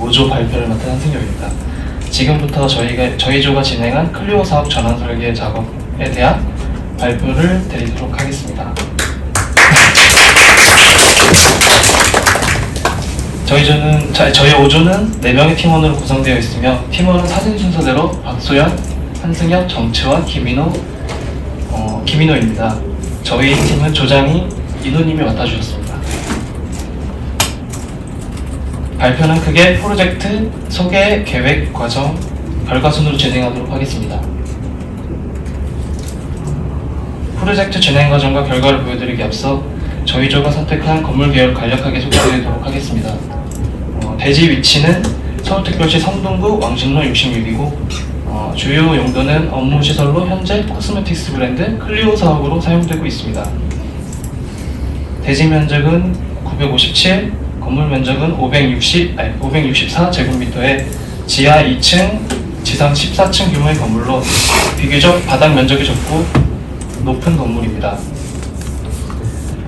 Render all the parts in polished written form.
5조 발표를 맡은 한승엽입니다. 지금부터 저희 조가 진행한 클리오 사업 전환 설계 작업에 대한 발표를 드리도록 하겠습니다. 저희 5조는 4명의 팀원으로 구성되어 있으며 팀원은 사진 순서대로 박소연, 한승엽, 정채원, 김인호입니다. 저희 팀은 조장이 인호님이 맡아주셨습니다. 발표는 크게 프로젝트 소개, 계획, 과정, 결과 순으로 진행하도록 하겠습니다. 프로젝트 진행 과정과 결과를 보여드리기 앞서 저희 조가 선택한 건물 계열을 간략하게 소개해드리도록 하겠습니다. 대지 위치는 서울특별시 성동구 왕십로 66이고 주요 용도는 업무 시설로 현재 코스메틱스 브랜드 클리오 사업으로 사용되고 있습니다. 대지 면적은 957, 건물 면적은 564제곱미터에 지하 2층, 지상 14층 규모의 건물로 비교적 바닥 면적이 좁고 높은 건물입니다.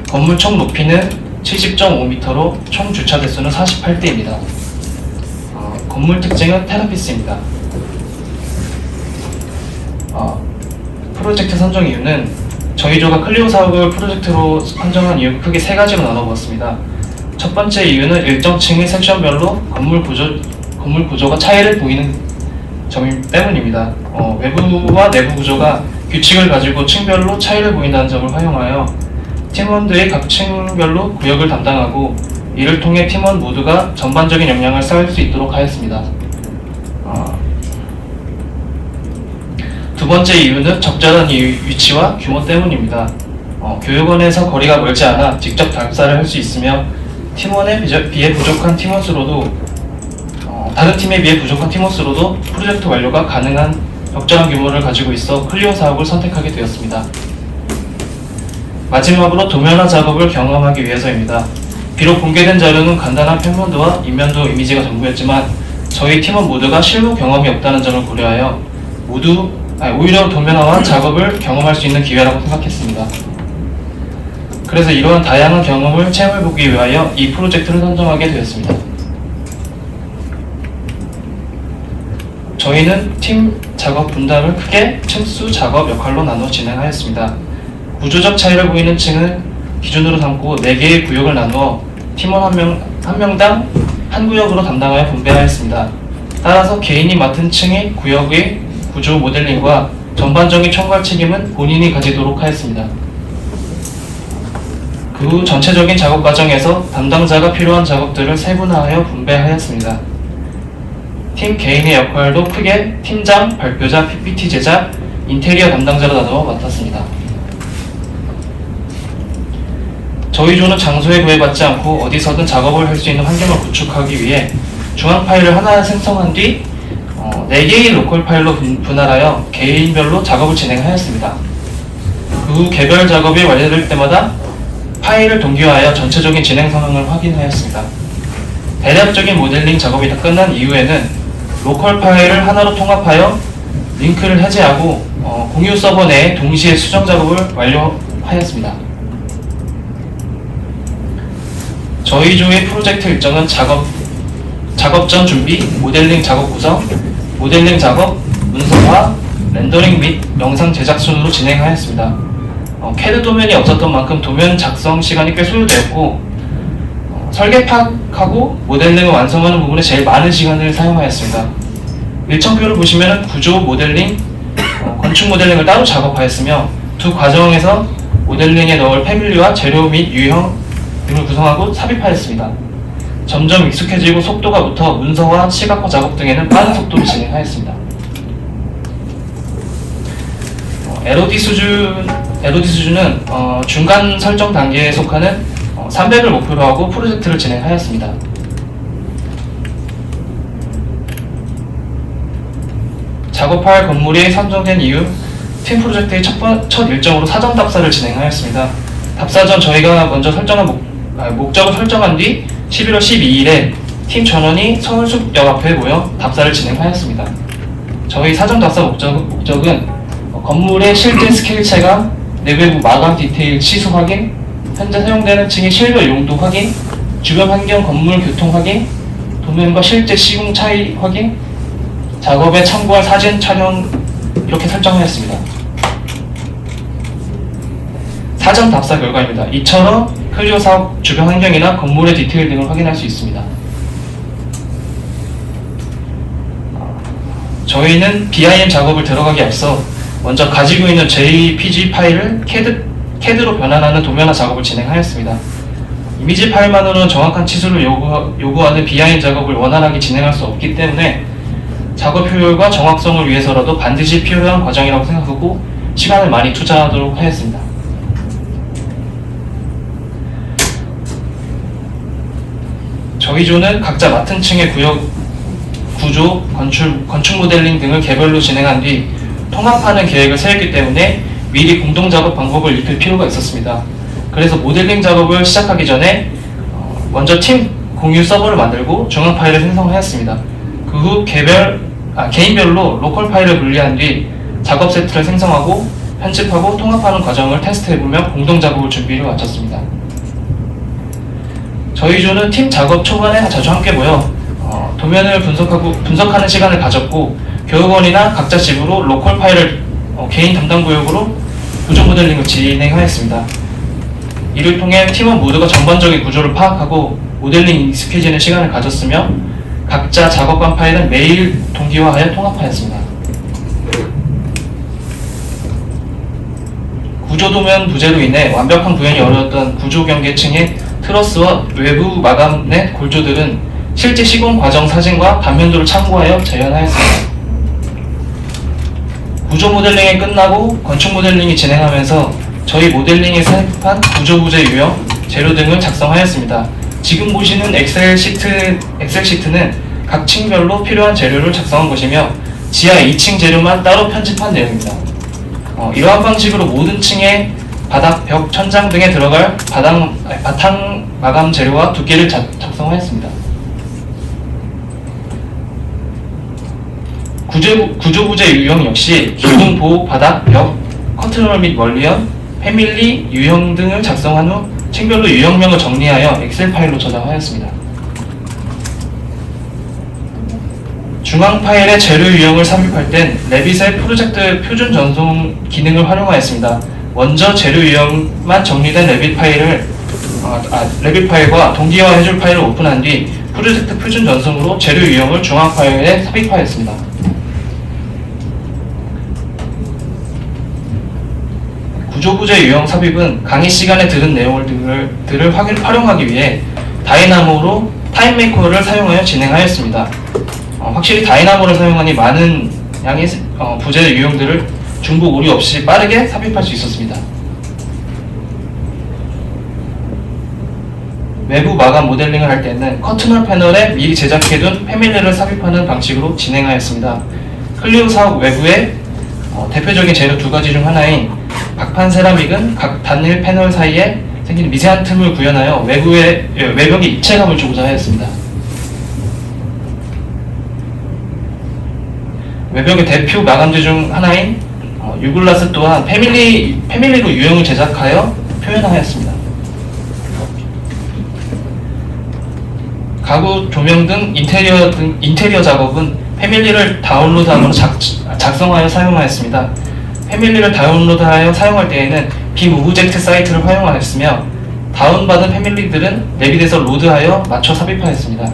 건물 총 높이는 70.5m로 총 주차 대수는 48대입니다. 건물 특징은 테라피스입니다. 프로젝트 선정 이유는 저희 조가 클리오 사업을 프로젝트로 선정한 이유 크게 3가지로 나눠보았습니다. 첫 번째 이유는 일정 층의 섹션별로 건물 구조가 차이를 보이는 점 때문입니다. 외부와 내부 구조가 규칙을 가지고 층별로 차이를 보인다는 점을 활용하여 팀원들이 각 층별로 구역을 담당하고 이를 통해 팀원 모두가 전반적인 역량을 쌓을 수 있도록 하였습니다. 두 번째 이유는 적절한 위치와 규모 때문입니다. 교육원에서 거리가 멀지 않아 직접 답사를 할 수 있으며 팀원에 비해 부족한 팀원 수로도 다른 팀에 비해 부족한 팀원 수로도 프로젝트 완료가 가능한 적절한 규모를 가지고 있어 클리오 사업을 선택하게 되었습니다. 마지막으로 도면화 작업을 경험하기 위해서입니다. 비록 공개된 자료는 간단한 평면도와 인면도 이미지가 전부였지만 저희 팀원 모두가 실무 경험이 없다는 점을 고려하여 오히려 도면화와 작업을 경험할 수 있는 기회라고 생각했습니다. 그래서 이러한 다양한 경험을 체험해보기 위하여 이 프로젝트를 선정하게 되었습니다. 저희는 팀 작업 분담을 크게 층수 작업 역할로 나눠 진행하였습니다. 구조적 차이를 보이는 층을 기준으로 삼고 4개의 구역을 나누어 팀원 한 명당 한 구역으로 담당하여 분배하였습니다. 따라서 개인이 맡은 층의 구역의 구조 모델링과 전반적인 총괄 책임은 본인이 가지도록 하였습니다. 그 후 전체적인 작업 과정에서 담당자가 필요한 작업들을 세분화하여 분배하였습니다. 팀 개인의 역할도 크게 팀장, 발표자, PPT 제작, 인테리어 담당자로 나누어 맡았습니다. 저희 조는 장소에 구애받지 않고 어디서든 작업을 할 수 있는 환경을 구축하기 위해 중앙 파일을 하나 생성한 뒤 4개의 로컬 파일로 분할하여 개인별로 작업을 진행하였습니다. 그 후 개별 작업이 완료될 때마다 파일을 동기화하여 전체적인 진행 상황을 확인하였습니다. 대략적인 모델링 작업이 다 끝난 이후에는 로컬 파일을 하나로 통합하여 링크를 해제하고 공유 서버 내에 동시에 수정 작업을 완료하였습니다. 저희 조의 프로젝트 일정은 작업 전 준비, 모델링 작업 구성, 모델링 작업, 문서화, 렌더링 및 영상 제작 순으로 진행하였습니다. CAD 도면이 없었던 만큼 도면 작성 시간이 꽤 소요되었고 설계 파악하고 모델링을 완성하는 부분에 제일 많은 시간을 사용하였습니다. 일정표를 보시면 구조 모델링, 건축 모델링을 따로 작업하였으며 두 과정에서 모델링에 넣을 패밀리와 재료 및 유형 등을 구성하고 삽입하였습니다. 점점 익숙해지고 속도가 붙어 문서화, 시각화 작업 등에는 빠른 속도로 진행하였습니다. LOD 수준은 중간 설정 단계에 속하는 300을 목표로 하고 프로젝트를 진행하였습니다. 작업할 건물이 선정된 이후 팀 프로젝트의 첫 일정으로 사전 답사를 진행하였습니다. 답사 전 저희가 먼저 목적을 설정한 뒤 11월 12일에 팀 전원이 서울숲역 앞에 모여 답사를 진행하였습니다. 저희 사전 답사 목적은 건물의 실제 스케일 체감, 내외부 마감 디테일 시수 확인, 현재 사용되는 층의 실별 용도 확인, 주변 환경 건물 교통 확인, 도면과 실제 시공 차이 확인, 작업에 참고할 사진 촬영 이렇게 설정하였습니다. 사전 답사 결과입니다. 이처럼 클리오 사업 주변 환경이나 건물의 디테일 등을 확인할 수 있습니다. 저희는 BIM 작업을 들어가기 앞서 먼저 가지고 있는 JPG 파일을 CAD로 변환하는 도면화 작업을 진행하였습니다. 이미지 파일만으로는 정확한 치수를 요구하는 BIM 작업을 원활하게 진행할 수 없기 때문에 작업 효율과 정확성을 위해서라도 반드시 필요한 과정이라고 생각하고 시간을 많이 투자하도록 하였습니다. 저희 조는 각자 맡은 층의 구역, 구조, 건축 모델링 등을 개별로 진행한 뒤 통합하는 계획을 세웠기 때문에 미리 공동 작업 방법을 익힐 필요가 있었습니다. 그래서 모델링 작업을 시작하기 전에 먼저 팀 공유 서버를 만들고 중앙 파일을 생성하였습니다. 그 후 개인별로 로컬 파일을 분리한 뒤 작업 세트를 생성하고 편집하고 통합하는 과정을 테스트해보며 공동 작업을 준비를 마쳤습니다. 저희 조는 팀 작업 초반에 자주 함께 모여 도면을 분석하는 시간을 가졌고 교육원이나 각자 집으로 로컬 파일을 개인 담당 구역으로 구조 모델링을 진행하였습니다. 이를 통해 팀원 모두가 전반적인 구조를 파악하고 모델링 익숙해지는 시간을 가졌으며 각자 작업한 파일은 매일 동기화하여 통합하였습니다. 구조도면 부재로 인해 완벽한 구현이 어려웠던 구조 경계층의 트러스와 외부 마감 내 골조들은 실제 시공 과정 사진과 단면도를 참고하여 재현하였습니다. 구조 모델링이 끝나고 건축 모델링이 진행하면서 저희 모델링에 삽입한 구조 부재 유형, 재료 등을 작성하였습니다. 지금 보시는 엑셀 시트는 각 층별로 필요한 재료를 작성한 것이며 지하 2층 재료만 따로 편집한 내용입니다. 이러한 방식으로 모든 층의 바닥, 벽, 천장 등에 들어갈 바탕 마감 재료와 두께를 작성하였습니다. 구조 부재 유형 역시 기둥, 보호, 바닥, 벽, 커튼홀 및 멀리형, 패밀리, 유형 등을 작성한 후 층별로 유형명을 정리하여 엑셀 파일로 저장하였습니다. 중앙 파일의 재료 유형을 삽입할 땐 레빗의 프로젝트 표준 전송 기능을 활용하였습니다. 먼저 재료 유형만 정리된 레빗 파일과 동기화해줄 파일을 오픈한 뒤 프로젝트 표준 전송으로 재료 유형을 중앙 파일에 삽입하였습니다. 구조 부재 유형 삽입은 강의 시간에 들은 내용들을 활용하기 위해 다이나모로 타임메이커를 사용하여 진행하였습니다. 확실히 다이나모를 사용하니 많은 양의 부재 유형들을 중복 오류 없이 빠르게 삽입할 수 있었습니다. 외부 마감 모델링을 할 때는 커튼홀 패널에 미리 제작해둔 패밀리를 삽입하는 방식으로 진행하였습니다. 클리오 사업 외부에 대표적인 재료 두 가지 중 하나인 박판 세라믹은 각 단일 패널 사이에 생긴 미세한 틈을 구현하여 외벽에 입체감을 주고자 하였습니다. 외벽의 대표 마감재 중 하나인 유글라스 또한 패밀리로 유형을 제작하여 표현하였습니다. 가구, 조명 등 인테리어 작업은 패밀리를 다운로드하거나 작성하여 사용하였습니다. 패밀리를 다운로드하여 사용할 때에는 빔 오브젝트 사이트를 활용하였으며 다운받은 패밀리들은 레빗에서 로드하여 맞춰 삽입하였습니다.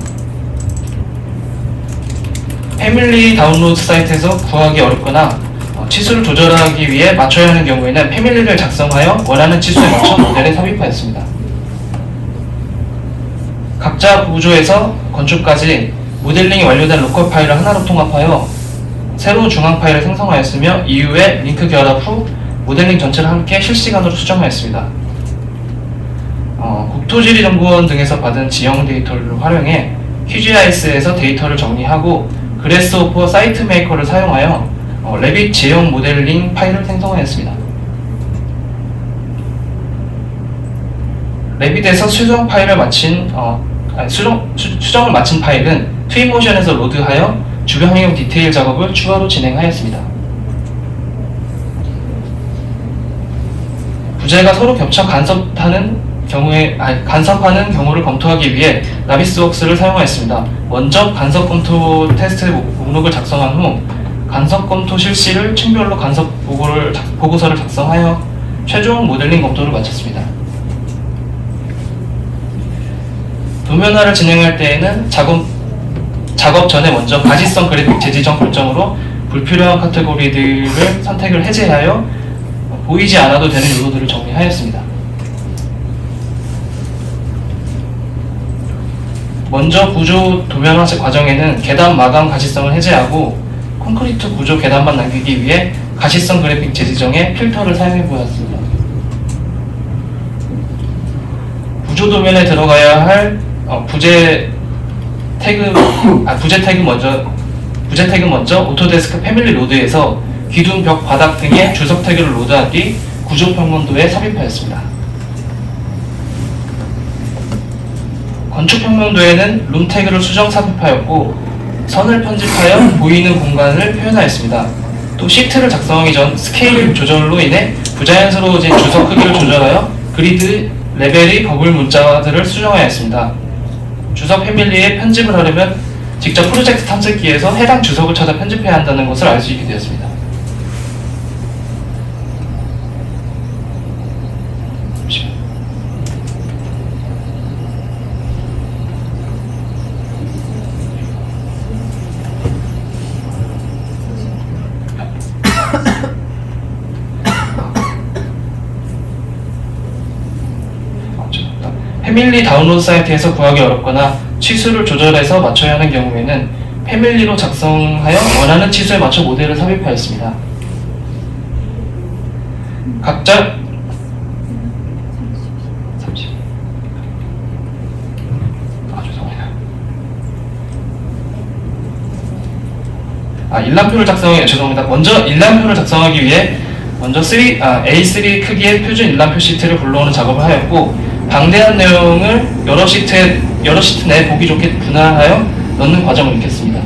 패밀리 다운로드 사이트에서 구하기 어렵거나 치수를 조절하기 위해 맞춰야 하는 경우에는 패밀리를 작성하여 원하는 치수에 맞춰 모델에 삽입하였습니다. 각자 구조에서 건축까지 모델링이 완료된 로컬 파일을 하나로 통합하여 새로운 중앙 파일을 생성하였으며 이후에 링크 결합 후 모델링 전체를 함께 실시간으로 수정하였습니다. 국토지리정보원 등에서 받은 지형 데이터를 활용해 QGIS에서 데이터를 정리하고 그래스호퍼 사이트 메이커를 사용하여 레빗 제형 모델링 파일을 생성하였습니다. 레빗에서 수정을 마친 파일은 트윈모션에서 로드하여 주변 환경 디테일 작업을 추가로 진행하였습니다. 부재가 서로 겹쳐 간섭하는 간섭하는 경우를 검토하기 위해 나비스웍스를 사용하였습니다. 먼저 간섭 검토 테스트 목록을 작성한 후 간섭 검토 실시를 층별로 간섭 보고서를 작성하여 최종 모델링 검토를 마쳤습니다. 도면화를 진행할 때에는 작업 전에 먼저 가시성 그래픽 재지정 결정으로 불필요한 카테고리들을 선택을 해제하여 보이지 않아도 되는 요소들을 정리하였습니다. 먼저 구조 도면화 과정에는 계단 마감 가시성을 해제하고 콘크리트 구조 계단만 남기기 위해 가시성 그래픽 재지정에 필터를 사용해 보았습니다. 구조 도면에 들어가야 할 부재 태그 먼저 오토데스크 패밀리 로드에서 기둥, 벽, 바닥 등의 주석 태그를 로드한 뒤 구조 평면도에 삽입하였습니다. 건축 평면도에는 룸 태그를 수정 삽입하였고 선을 편집하여 보이는 공간을 표현하였습니다. 또 시트를 작성하기 전 스케일 조절로 인해 부자연스러워진 주석 크기를 조절하여 그리드 레벨의 버블 문자들을 수정하였습니다. 주석 패밀리에 편집을 하려면 직접 프로젝트 탐색기에서 해당 주석을 찾아 편집해야 한다는 것을 알 수 있게 되었습니다. 패밀리 다운로드 사이트에서 구하기 어렵거나 치수를 조절해서 맞춰야 하는 경우에는 패밀리로 작성하여 원하는 치수에 맞춰 모델을 삽입하였습니다. 각자 일람표를 먼저 일람표를 작성하기 위해 먼저 A3 크기의 표준 일람표 시트를 불러오는 작업을 하였고 방대한 내용을 여러 시트 내에 보기 좋게 분할하여 넣는 과정을 익혔습니다.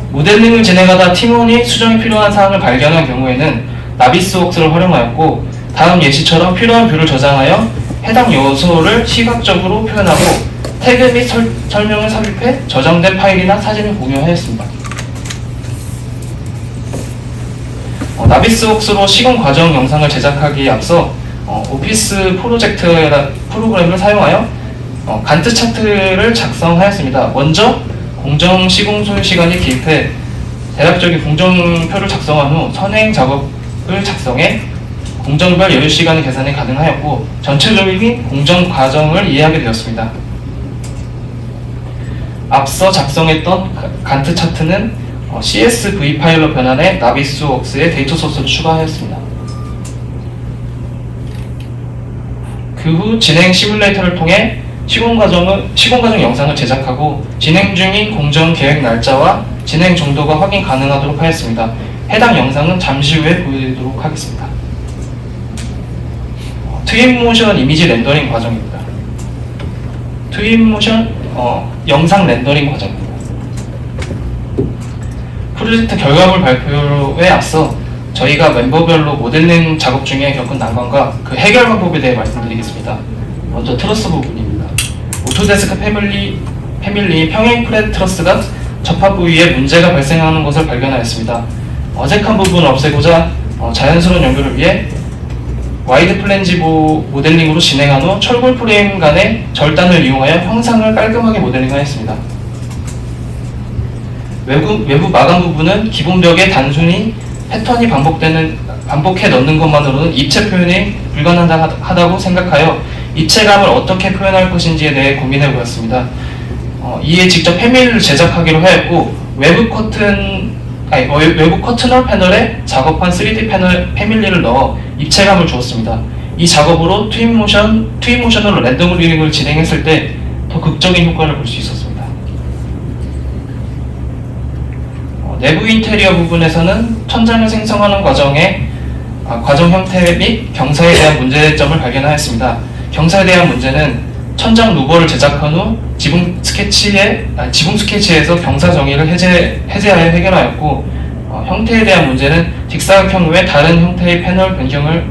모델링을 진행하다 팀원이 수정이 필요한 사항을 발견한 경우에는 나비스웍스를 활용하였고 다음 예시처럼 필요한 뷰를 저장하여 해당 요소를 시각적으로 표현하고 태그 및 설명을 삽입해 저장된 파일이나 사진을 공유하였습니다. 나비스웍스로 시공 과정 영상을 제작하기에 앞서 오피스 프로그램을 사용하여 간트 차트를 작성하였습니다. 먼저 공정 시공 소요 시간을 기입해 대략적인 공정표를 작성한 후 선행 작업을 작성해 공정별 여유 시간의 계산이 가능하였고 전체적인 공정 과정을 이해하게 되었습니다. 앞서 작성했던 간트 차트는 CSV 파일로 변환해 나비스웍스의 데이터 소스를 추가하였습니다. 그 후 진행 시뮬레이터를 통해 시공 과정 영상을 제작하고 진행 중인 공정 계획 날짜와 진행 정도가 확인 가능하도록 하였습니다. 해당 영상은 잠시 후에 보여드리도록 하겠습니다. 트윈모션 이미지 렌더링 과정입니다. 트윈모션 영상 렌더링 과정입니다. 프로젝트 결과물 발표에 앞서 저희가 멤버별로 모델링 작업 중에 겪은 난관과 그 해결 방법에 대해 말씀드리겠습니다. 먼저 트러스 부분입니다. 오토데스크 패밀리 평행 플랫 트러스가 접합 부위에 문제가 발생하는 것을 발견하였습니다. 어색한 부분을 없애고자 자연스러운 연결을 위해 와이드 플랜지 모델링으로 진행한 후 철골 프레임 간의 절단을 이용하여 형상을 깔끔하게 모델링하였습니다. 외부 마감 부분은 기본 벽에 단순히 패턴이 반복해 넣는 것만으로는 입체 표현이 불가능하다고 생각하여 입체감을 어떻게 표현할 것인지에 대해 고민해 보았습니다. 이에 직접 패밀리를 제작하기로 하였고 외부 커튼홀 패널에 작업한 3D 패밀리를 넣어 입체감을 주었습니다. 이 작업으로 트윈모션으로 렌더링을 진행했을 때 더 극적인 효과를 볼 수 있었습니다. 내부 인테리어 부분에서는 천장을 생성하는 과정 형태 및 경사에 대한 문제점을 발견하였습니다. 경사에 대한 문제는 천장 루버를 제작한 후 지붕 스케치에서 경사 정의를 해제하여 해결하였고 형태에 대한 문제는 직사각형 외 다른 형태의 패널 변경을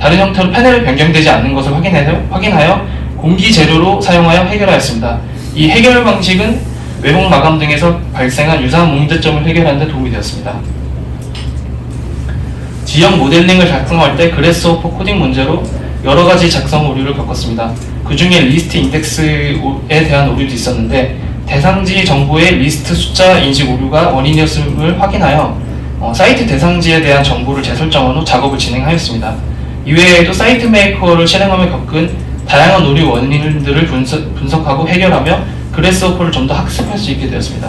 다른 형태로 패널이 변경되지 않는 것을 확인하여 공기 재료로 사용하여 해결하였습니다. 이 해결 방식은 외복 마감 등에서 발생한 유사한 문제점을 해결하는 데 도움이 되었습니다. 지형 모델링을 작성할 때 그래스호퍼 코딩 문제로 여러 가지 작성 오류를 겪었습니다. 그 중에 리스트 인덱스에 대한 오류도 있었는데 대상지 정보의 리스트 숫자 인식 오류가 원인이었음을 확인하여 사이트 대상지에 대한 정보를 재설정한 후 작업을 진행하였습니다. 이외에도 사이트 메이커를 실행하며 겪은 다양한 오류 원인들을 분석하고 해결하며 그래스호퍼를 좀 더 학습할 수 있게 되었습니다.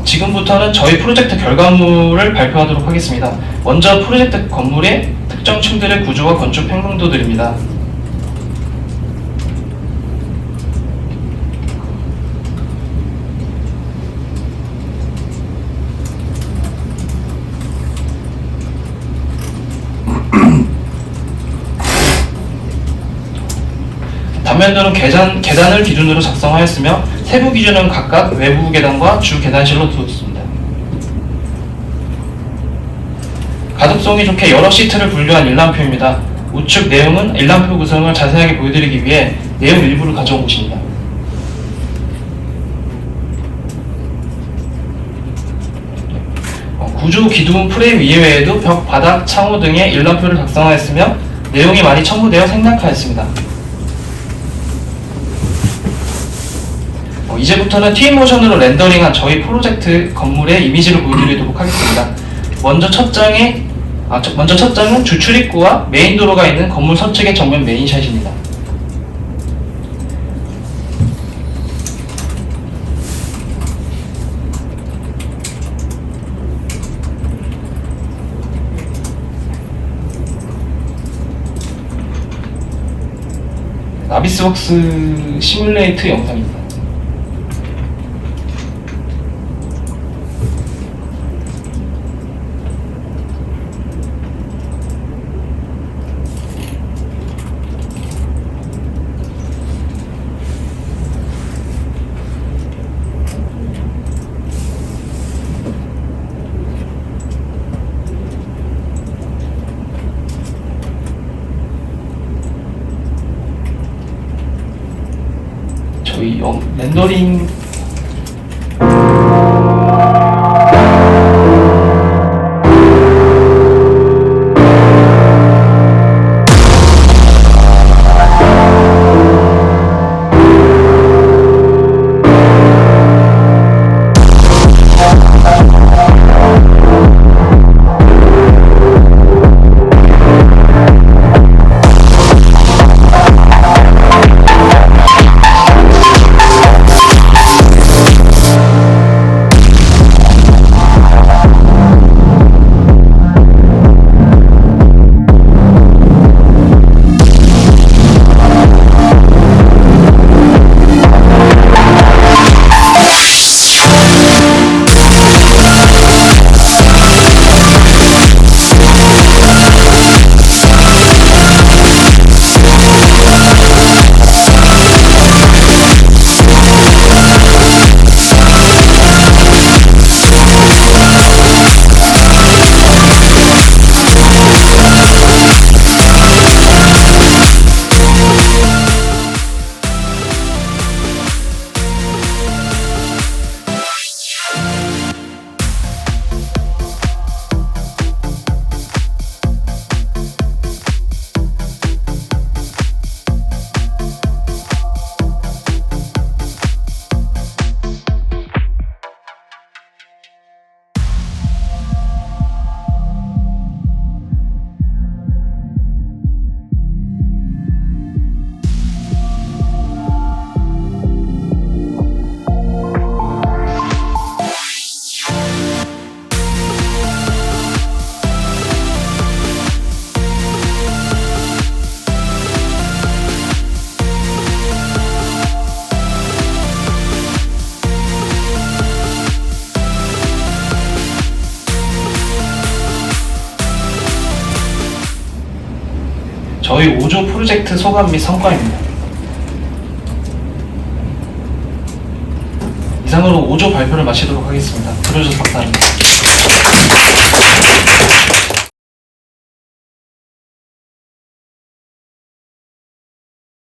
지금부터는 저희 프로젝트 결과물을 발표하도록 하겠습니다. 먼저 프로젝트 건물의 특정 층들의 구조와 건축 평면도들입니다. 단면도는 계단을 기준으로 작성하였으며 세부 기준은 각각 외부 계단과 주 계단실로 두었습니다. 가독성이 좋게 여러 시트를 분류한 일람표입니다. 우측 내용은 일람표 구성을 자세하게 보여드리기 위해 내용 일부를 가져온 것입니다. 구조, 기둥, 프레임 이외에도 벽, 바닥, 창호 등의 일람표를 작성하였으며 내용이 많이 첨부되어 생략하였습니다. 이제부터는 Twin모션으로 렌더링한 저희 프로젝트 건물의 이미지를 보여드리도록 하겠습니다. 먼저 첫 장은 주 출입구와 메인 도로가 있는 건물 서측의 정면 메인샷입니다. 나비스웍스 시뮬레이트 영상입니다. 저희 렌더링 저희 5조 프로젝트 소감 및 성과입니다. 이상으로 5조 발표를 마치도록 하겠습니다. 들어주셔서 감사합니다.